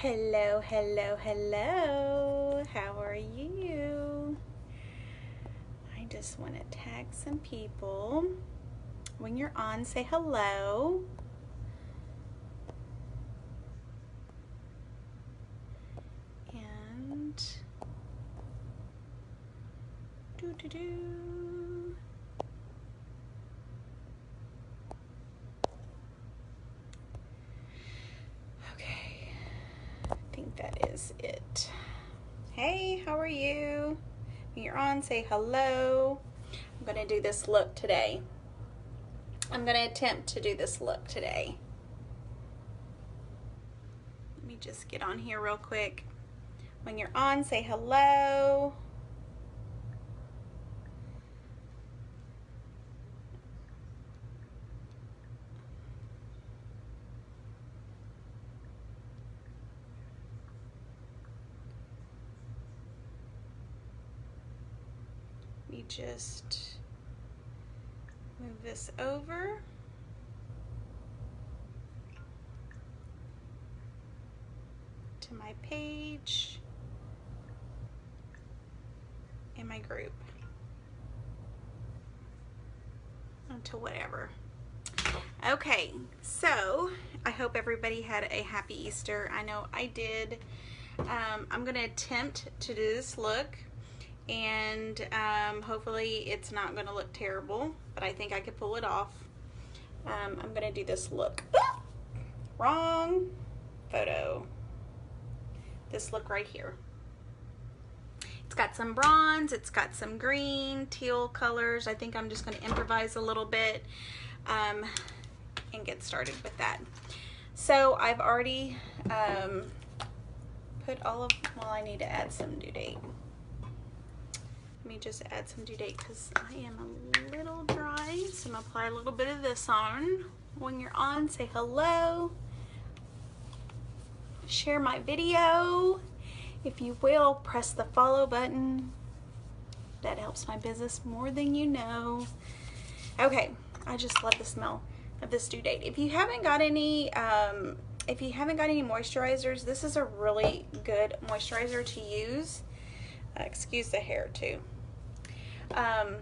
Hello, hello, hello. How are you? I just want to tag some people. When you're on, say hello. And do. Okay, I think that is it. Hey, how are you? When you're on, say hello. I'm gonna do this look today. I'm gonna attempt to do this look today. Let me just get on here real quick. When you're on, say hello. Let me just move this over. To my page and my group. To whatever. Okay, so I hope everybody had a happy Easter. I know I did. I'm gonna attempt to do this look, and hopefully it's not gonna look terrible, but I think I could pull it off. I'm gonna do this look. Wrong photo. This look right here. It's got some bronze, it's got some green, teal colors. I think I'm just going to improvise a little bit and get started with that. So I've already put all of, well, I need to add some due date. Let me just add some due date because I am a little dry. So I'm going to apply a little bit of this on. When you're on, say hello. Share my video. If you will, press the follow button. That helps my business more than you know. Okay, I just love the smell of this due date. If you haven't got any moisturizers, this is a really good moisturizer to use. Excuse the hair too. I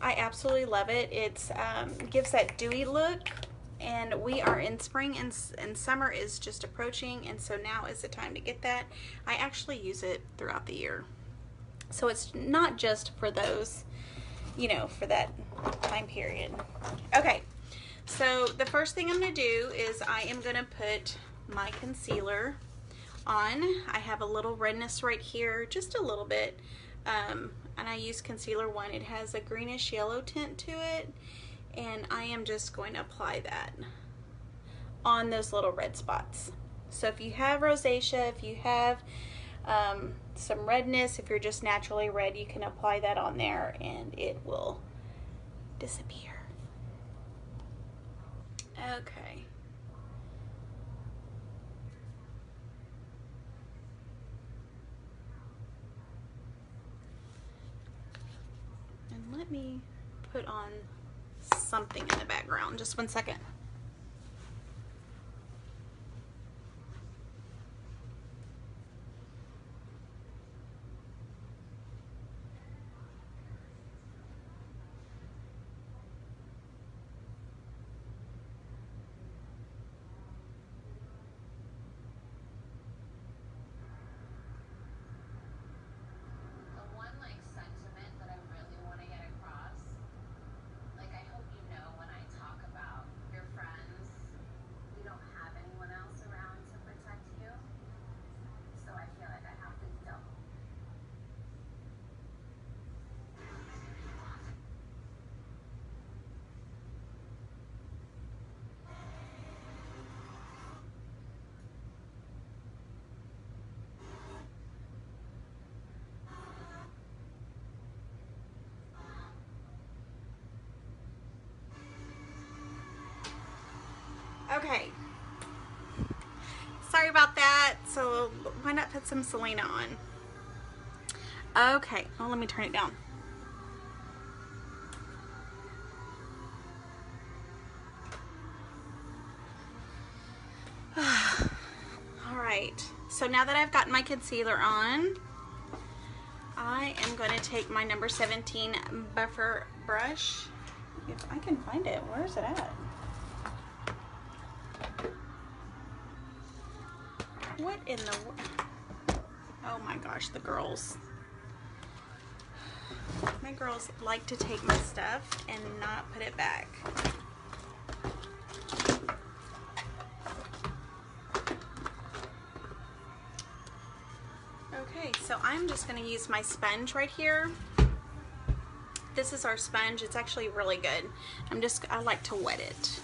absolutely love it. It's gives that dewy look. And we are in spring and summer is just approaching, and so now is the time to get that. I actually use it throughout the year. So it's not just for those, you know, for that time period. Okay, so the first thing I'm going to do is I am going to put my concealer on. I have a little redness right here, just a little bit, and I use Concealer One. It has a greenish yellow tint to it. And I am just going to apply that on those little red spots. So if you have rosacea, if you have some redness, if you're just naturally red, you can apply that on there and it will disappear. Okay. And let me put on something in the background. Just 1 second. Okay, sorry about that. So why not put some Selena on? Okay, well, let me turn it down. All right, so now that I've got my concealer on, I am going to take my number 17 buffer brush. If I can find it, where is it at? What in the world? Oh my gosh, the girls. My girls like to take my stuff and not put it back. Okay, so I'm just going to use my sponge right here. This is our sponge. It's actually really good. I like to wet it.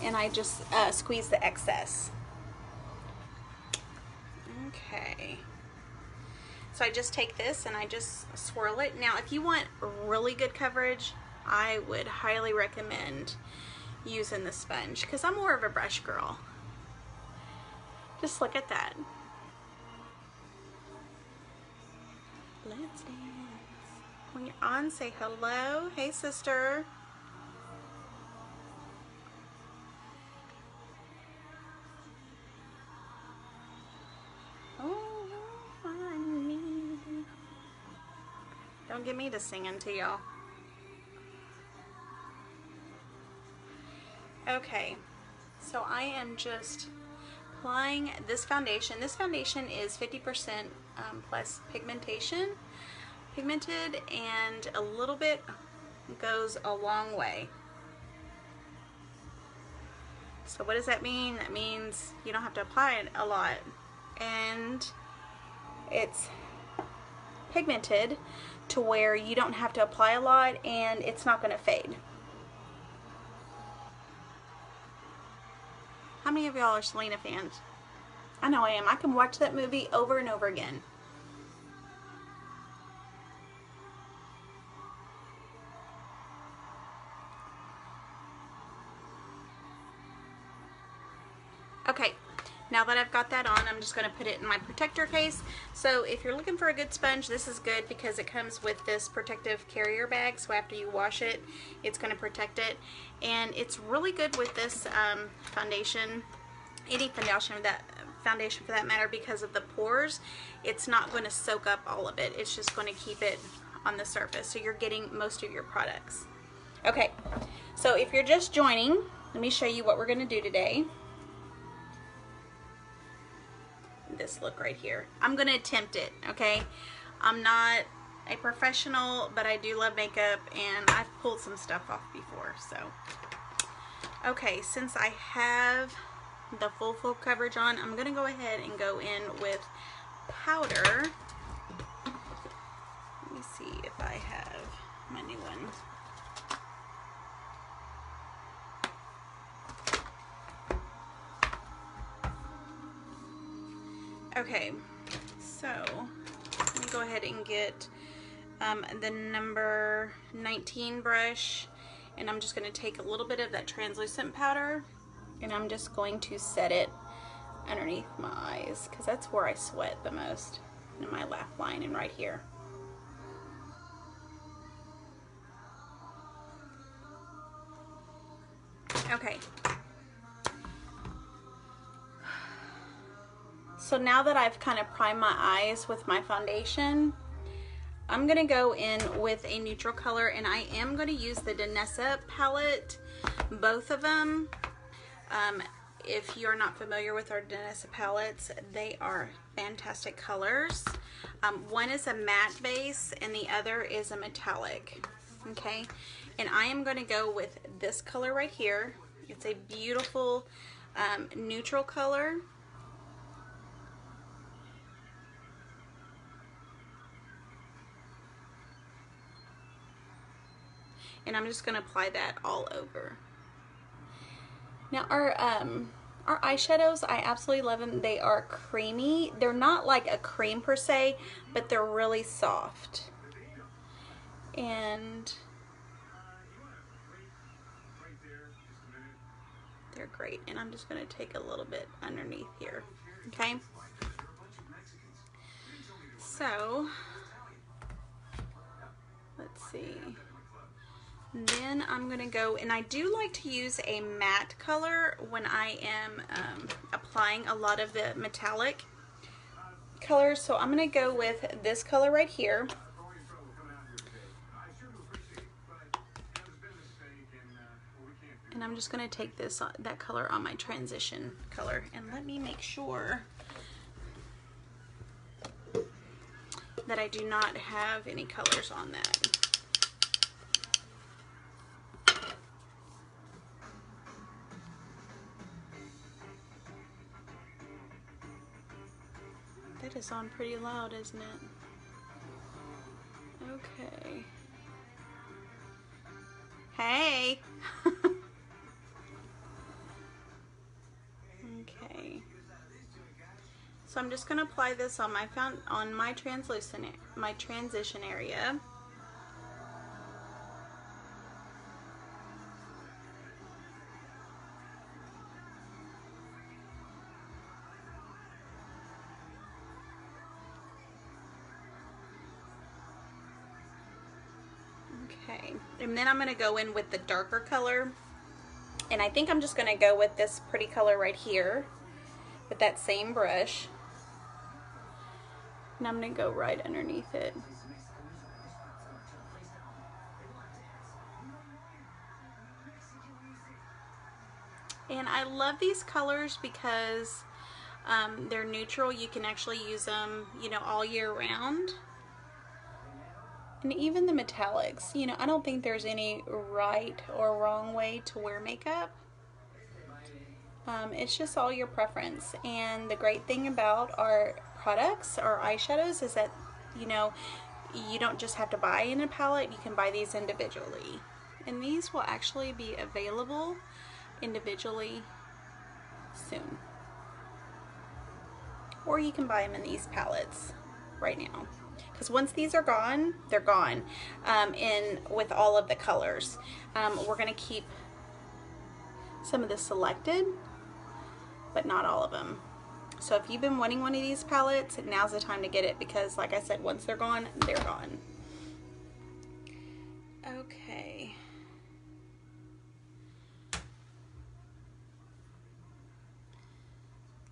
And I just squeeze the excess. Okay. So I just take this and I just swirl it. Now, if you want really good coverage, I would highly recommend using the sponge because I'm more of a brush girl. Just look at that. Let's dance. When you're on, say hello. Hey, sister. Oh, I need. Don't get me to singing to y'all. Okay, so I am just applying this foundation. This foundation is 50% plus pigmented, and a little bit goes a long way. So what does that mean? That means you don't have to apply it a lot, and it's pigmented to where you don't have to apply a lot and it's not going to fade. How many of y'all are Selena fans? I know I am. I can watch that movie over and over again. Okay, now that I've got that on, I'm just going to put it in my protector case. So if you're looking for a good sponge, this is good because it comes with this protective carrier bag. So after you wash it, it's going to protect it. And it's really good with this foundation, any foundation for that matter, because of the pores. It's not going to soak up all of it. It's just going to keep it on the surface. So you're getting most of your products. Okay, so if you're just joining, let me show you what we're going to do today. This look right here. I'm gonna attempt it, okay? I'm not a professional, but I do love makeup and I've pulled some stuff off before. So okay, since I have the full coverage on, I'm gonna go ahead and go in with powder. Let me see if I have my new one. Okay, so let me go ahead and get the number 19 brush, and I'm just going to take a little bit of that translucent powder and I'm just going to set it underneath my eyes because that's where I sweat the most, in my laugh line and right here. Okay. So now that I've kind of primed my eyes with my foundation, I'm going to go in with a neutral color, and I am going to use the Danessa palette, both of them. If you're not familiar with our Danessa palettes, they are fantastic colors. One is a matte base and the other is a metallic. Okay, and I am going to go with this color right here. It's a beautiful neutral color. And I'm just going to apply that all over. Now our eyeshadows, I absolutely love them. They are creamy. They're not like a cream per se, but they're really soft. And they're great. And I'm just going to take a little bit underneath here. Okay? So, let's see. And then I'm gonna go, and I do like to use a matte color when I am applying a lot of the metallic colors. So I'm gonna go with this color right here. And I'm just gonna take that color on my transition color, and let me make sure that I do not have any colors on that. That is on pretty loud, isn't it? Okay. Hey! Okay. So I'm just gonna apply this on my transition area. Okay, and then I'm going to go in with the darker color, and I think I'm just going to go with this pretty color right here with that same brush, and I'm going to go right underneath it. And I love these colors because they're neutral. You can actually use them, you know, all year round. And even the metallics, you know, I don't think there's any right or wrong way to wear makeup. It's just all your preference. And the great thing about our products, our eyeshadows, is that, you know, you don't just have to buy in a palette, you can buy these individually. And these will actually be available individually soon. Or you can buy them in these palettes right now. Because once these are gone, they're gone. With all of the colors. We're going to keep some of this selected, but not all of them. So if you've been wanting one of these palettes, now's the time to get it, because like I said, once they're gone, they're gone. Okay.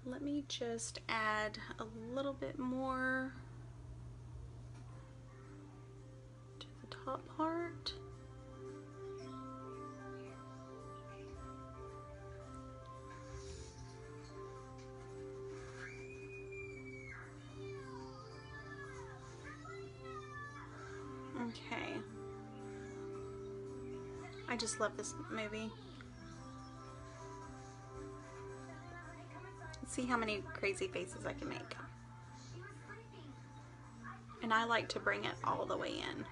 Let me just add a little bit more to the top part. Okay. I just love this movie. Let's see how many crazy faces I can make. And I like to bring it all the way in.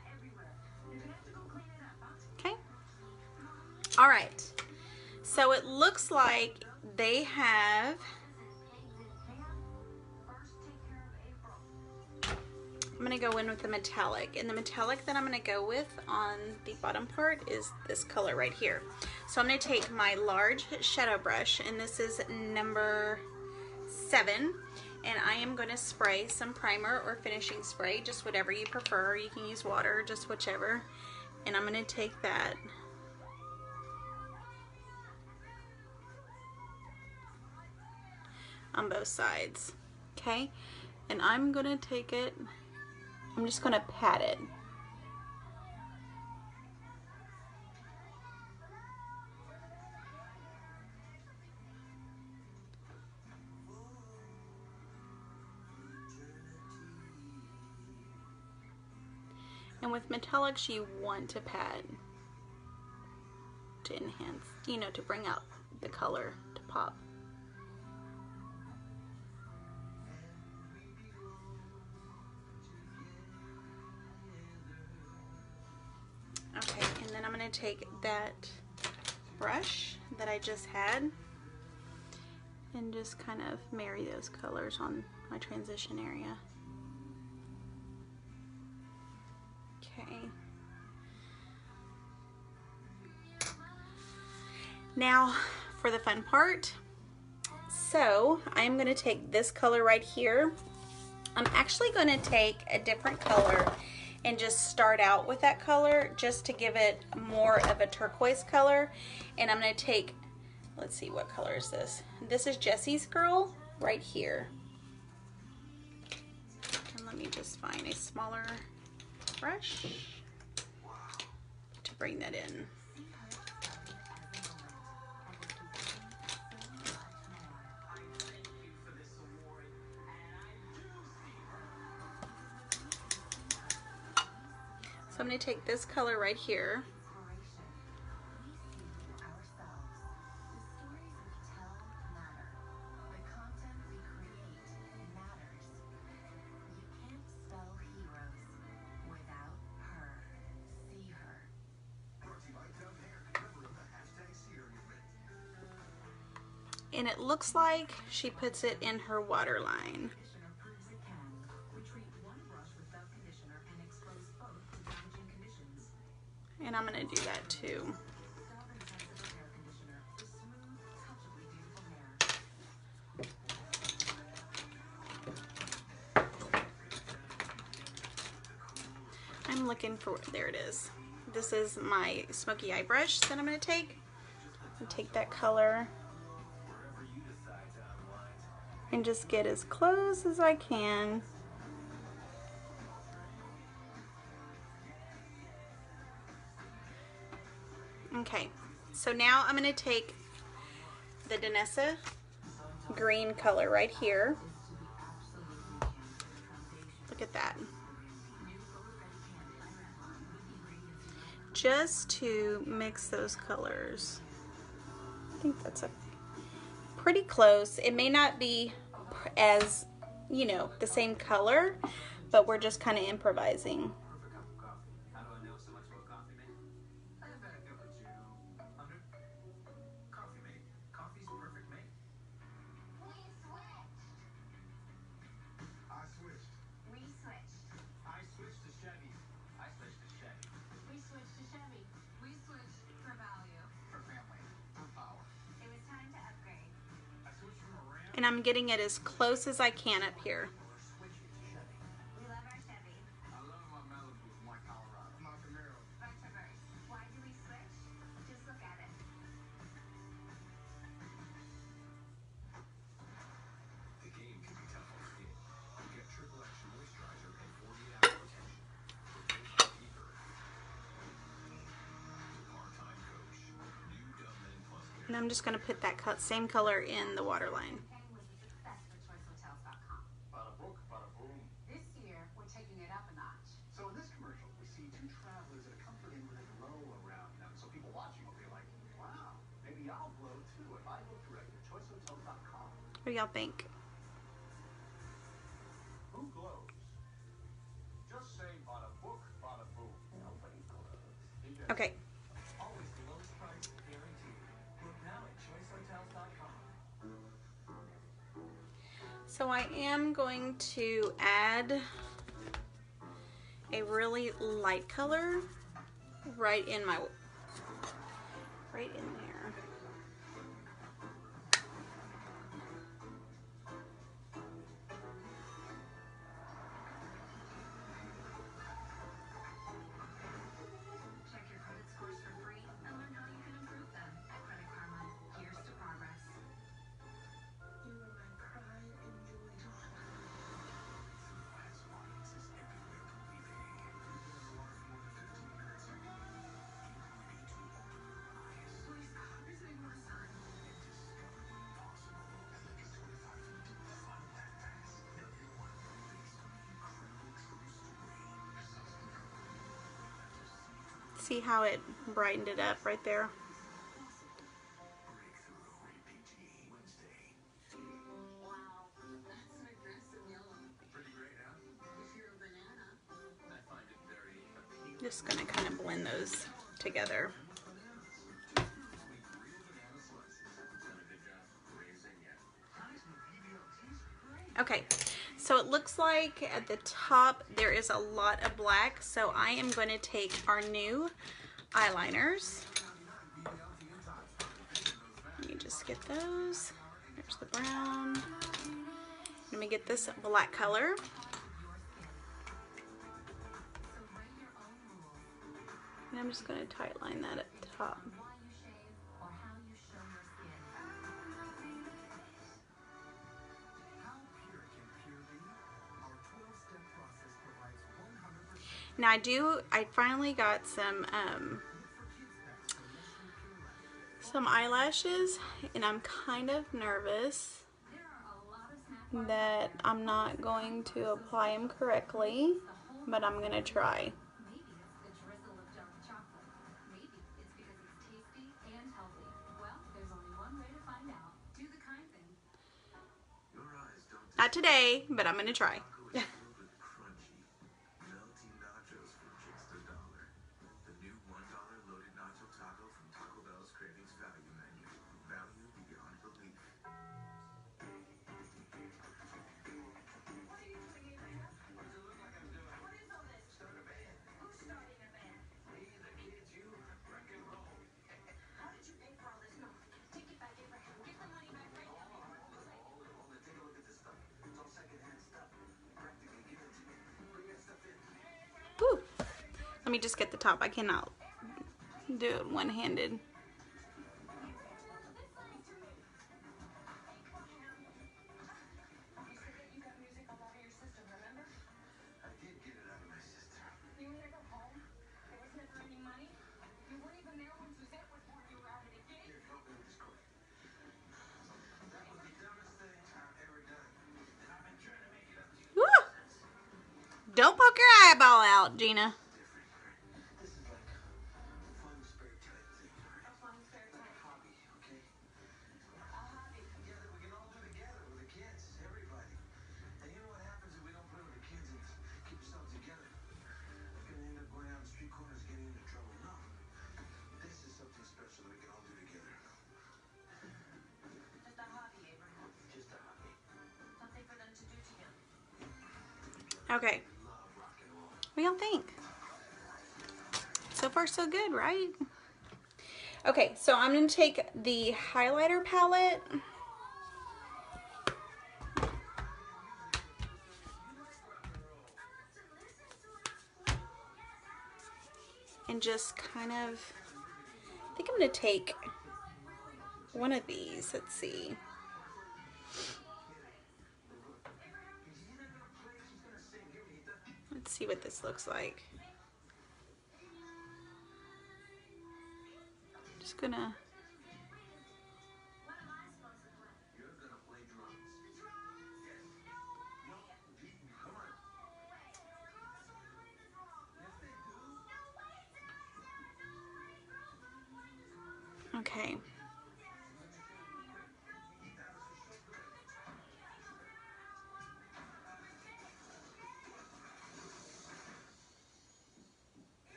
Okay. All right. So it looks like they have I'm going to go in with the metallic, and the metallic that I'm going to go with on the bottom part is this color right here. So I'm going to take my large shadow brush, and this is number 7, and I am going to spray some primer or finishing spray, just whatever you prefer. You can use water, just whichever, and I'm going to take that on both sides, okay? And I'm going to take it, I'm just going to pat it. And with metallics, you want to pat to enhance, you know, to bring out the color, to pop. Okay, and then I'm going to take that brush that I just had and just kind of marry those colors on my transition area. Okay. Now for the fun part. So I'm going to take this color right here. I'm actually going to take a different color, and just start out with that color just to give it more of a turquoise color. And I'm going to take, let's see, what color is this? This is Jessie's Girl right here. And let me just find a smaller brush to bring that in. So I'm going to take this color right here. And it looks like she puts it in her waterline. And I'm going to do that too. I'm looking for, there it is. This is my smoky eye brush that I'm going to take. And take that color and just get as close as I can. Okay, so now I'm going to take the Danessa green color right here. Look at that. Just to mix those colors. I think that's a pretty close. It may not be as, you know, the same color, but we're just kind of improvising. And I'm getting it as close as I can up here. And I'm just going to put that same color in the waterline. What do y'all think? Who glows? Just say bada book, bada boom. Nobody glows. Okay. Always the lowest price guaranteed. Book now at choicehotels.com. So I am going to add a really light color right in there. See how it brightened it up right there? Just gonna kind of blend those together. Okay, so it looks like at the top there is a lot of black, so I am going to take our new eyeliners. Let me just get those. There's the brown. Let me get this black color. And I'm just going to tight line that at the top. Now I finally got some eyelashes, and I'm kind of nervous that I'm not going to apply them correctly, but I'm going to try. Not today, but I'm going to try. Whew. Let me just get the top. I cannot do it one-handed. Woo! Don't poke your eyeball out, Gina. Okay. What do y'all think? So far so good, right? Okay, so I'm going to take the highlighter palette and just kind of, I think I'm going to take one of these. Let's see. Let's see what this looks like. Just gonna okay.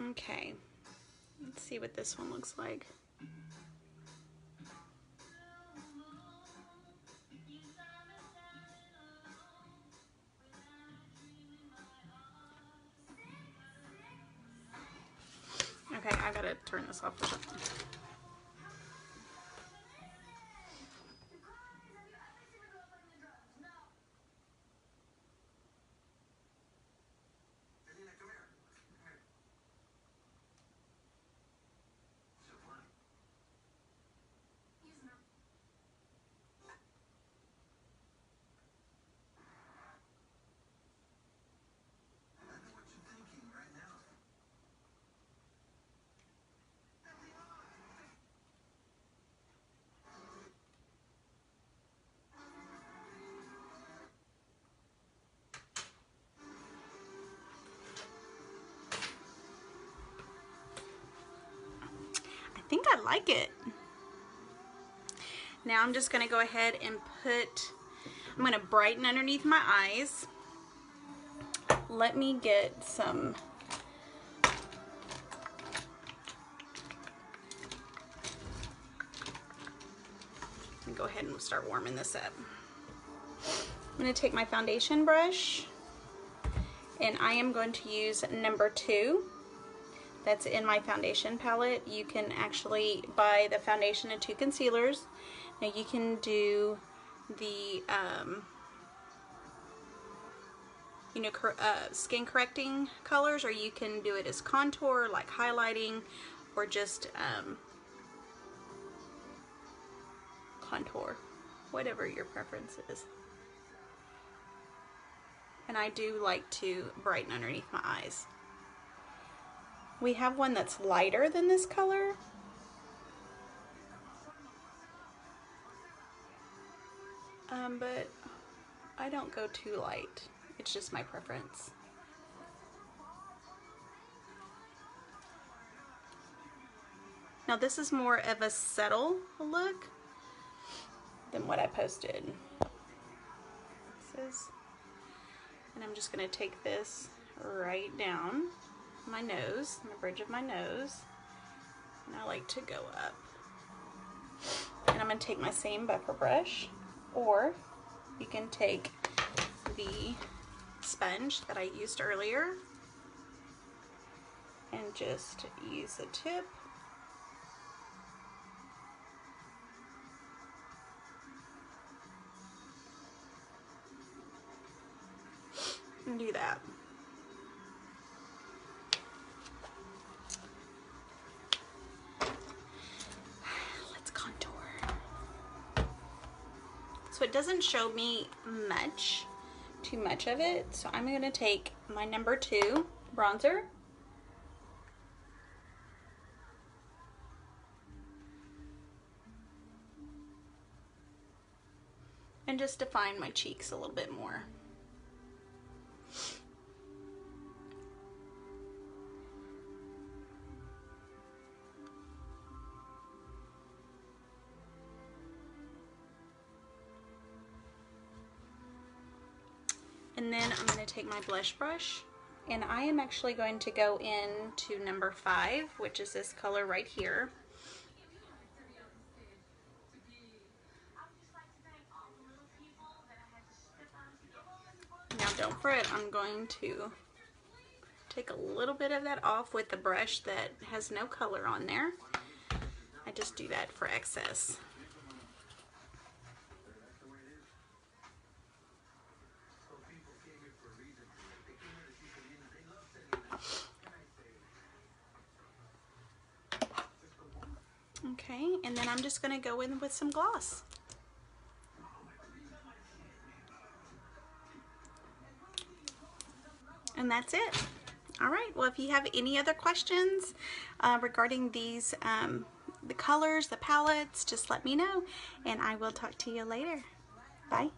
Okay. Let's see what this one looks like. Okay, I gotta turn this off or something. I think I like it. Now I'm just going to go ahead and I'm going to brighten underneath my eyes. Let me get some go ahead and start warming this up. I'm going to take my foundation brush and I am going to use number 2. That's in my foundation palette. You can actually buy the foundation and 2 concealers. Now you can do the you know, skin correcting colors, or you can do it as contour, like highlighting, or just contour, whatever your preference is. And I do like to brighten underneath my eyes. We have one that's lighter than this color. But I don't go too light. It's just my preference. Now this is more of a subtle look than what I posted. And I'm just going to take this right down my nose, on the bridge of my nose, and I like to go up. And I'm going to take my same buffer brush, or you can take the sponge that I used earlier and just use the tip and do that. Let's contour. So it doesn't show me too much of it, so I'm going to take my number 2 bronzer and just define my cheeks a little bit more. And then I'm going to take my blush brush, and I am actually going to go into number 5, which is this color right here. Now don't fret, I'm going to take a little bit of that off with the brush that has no color on there. I just do that for excess. Okay, and then I'm just going to go in with some gloss. And that's it. All right, well, if you have any other questions regarding these, the colors, the palettes, just let me know, and I will talk to you later. Bye.